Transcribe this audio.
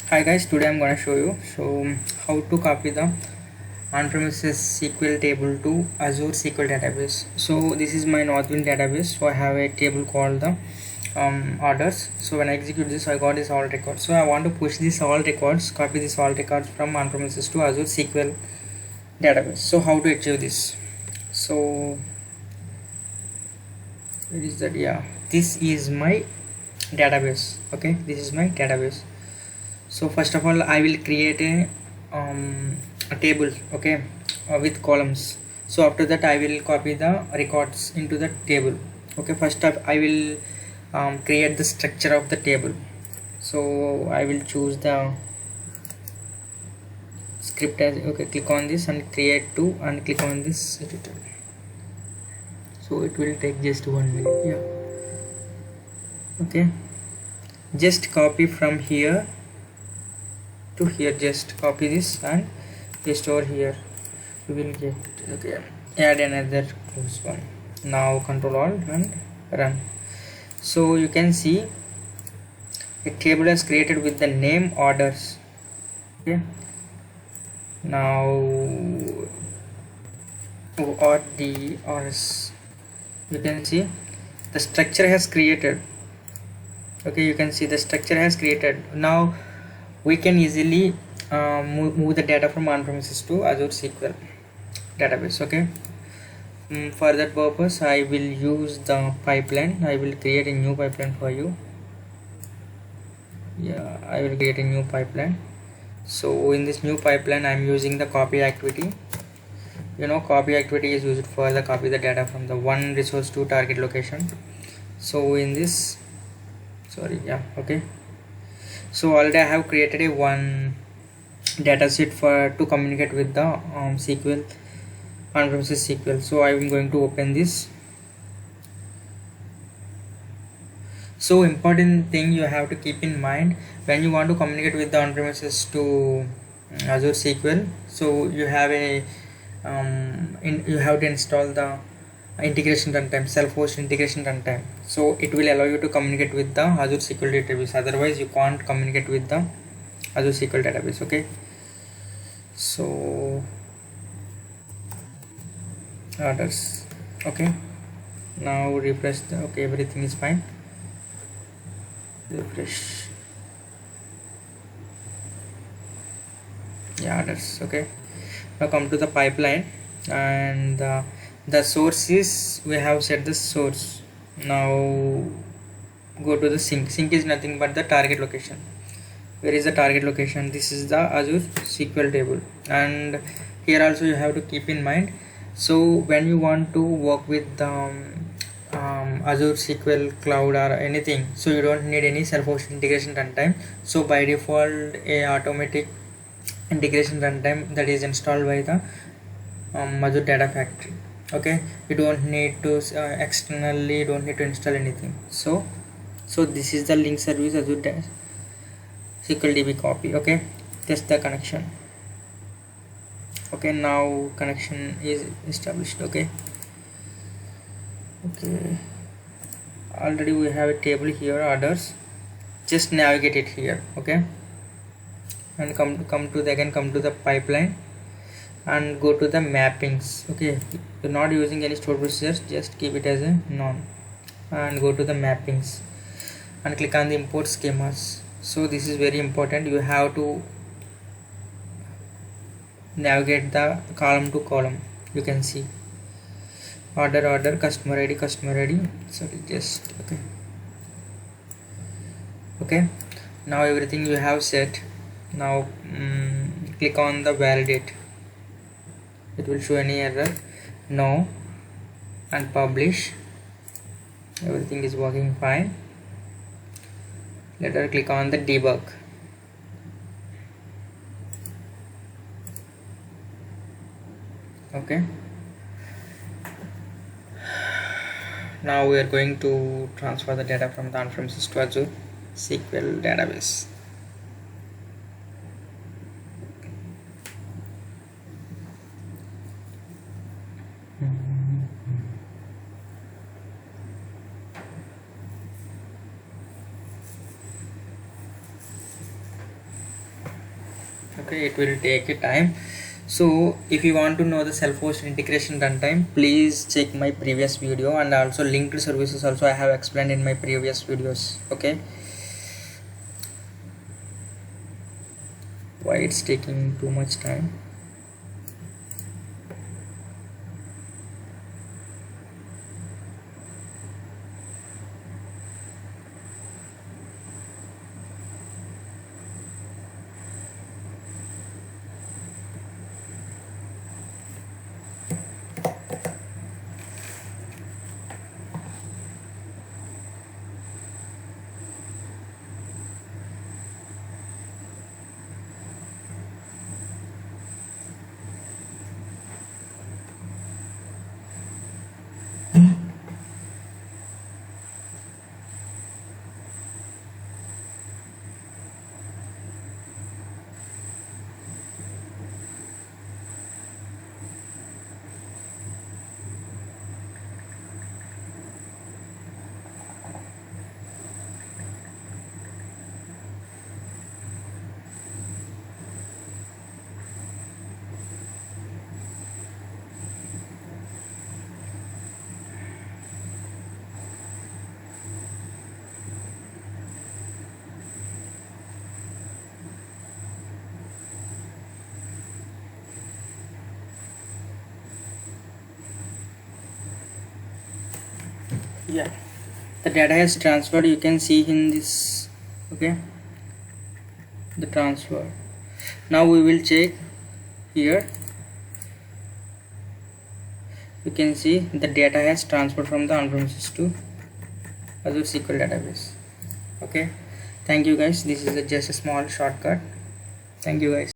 Hi guys, today I'm gonna show you how to copy the on-premises SQL table to Azure SQL database. So this is my Northwind database. So I have a table called the orders. So when I execute this, I got this all records. So I want to push this all records, copy this all records from on-premises to Azure SQL database. So how to achieve this? So where is that? Yeah, this is my database. Okay, this is my database. So first of all I will create a table, okay, with columns. So after that I will copy the records into the table. Okay, first up I will create the structure of the table. So I will choose the script as okay, click on this and create to and click on this editor. So it will take just 1 minute. Yeah, okay, just copy from here to here, just copy this and paste over here. You will get okay, add another close one. Now control alt and run. So you can see a table is created with the name orders. Okay, now orders, you can see the structure has created. Okay, you can see the structure has created. Now we can easily move the data from on-premises to Azure SQL database. Okay, for that purpose I will use the pipeline. I will create a new pipeline for you. Yeah, I will create a new pipeline. So in this new pipeline I am using the copy activity. You know, copy activity is used for the copy the data from the one resource to target location. So in this, sorry, yeah, okay, so already I have created a one data set for to communicate with the SQL on-premises SQL. So I am going to open this. So important thing you have to keep in mind when you want to communicate with the on-premises to Azure SQL. So you have a you have to install the integration runtime, self-host integration runtime. So it will allow you to communicate with the Azure SQL database. Otherwise you can't communicate with the Azure SQL database. Okay, so orders. Okay, now refresh the, okay, everything is fine. Refresh. Yeah, orders. Okay, now come to the pipeline and the source is, we have set the source. Now go to the sink is nothing but the target location. Where is the target location? This is the Azure SQL table, and here also you have to keep in mind. So when you want to work with the Azure SQL cloud or anything, so you don't need any self-hosted integration runtime. So by default a automatic integration runtime that is installed by the Azure Data Factory. Okay, you don't need to externally, don't need to install anything. So this is the link service Azure SQL DB copy. Okay, test the connection. Okay, now connection is established. Okay, already we have a table here, orders. Just navigate it here. Okay, and come to the pipeline and go to the mappings. Okay, you're not using any stored procedures, just keep it as a none and go to the mappings and click on the import schemas. So this is very important. You have to navigate the column to column. You can see order, customer ID, sorry, just okay, now everything you have set. Now click on the validate. It will show any error, no, and publish. Everything is working fine. Later click on the debug. Okay, now we are going to transfer the data from the on-premises to Azure SQL database. Okay, it will take a time. So if you want to know the self-hosted integration runtime, please check my previous video, and also linked services also I have explained in my previous videos. Okay, why it's taking too much time? Yeah, the data has transferred. You can see in this. Okay, the transfer. Now we will check here. You can see the data has transferred from the on-premises to Azure SQL database. Okay, thank you guys. This is just a small shortcut. Thank you guys.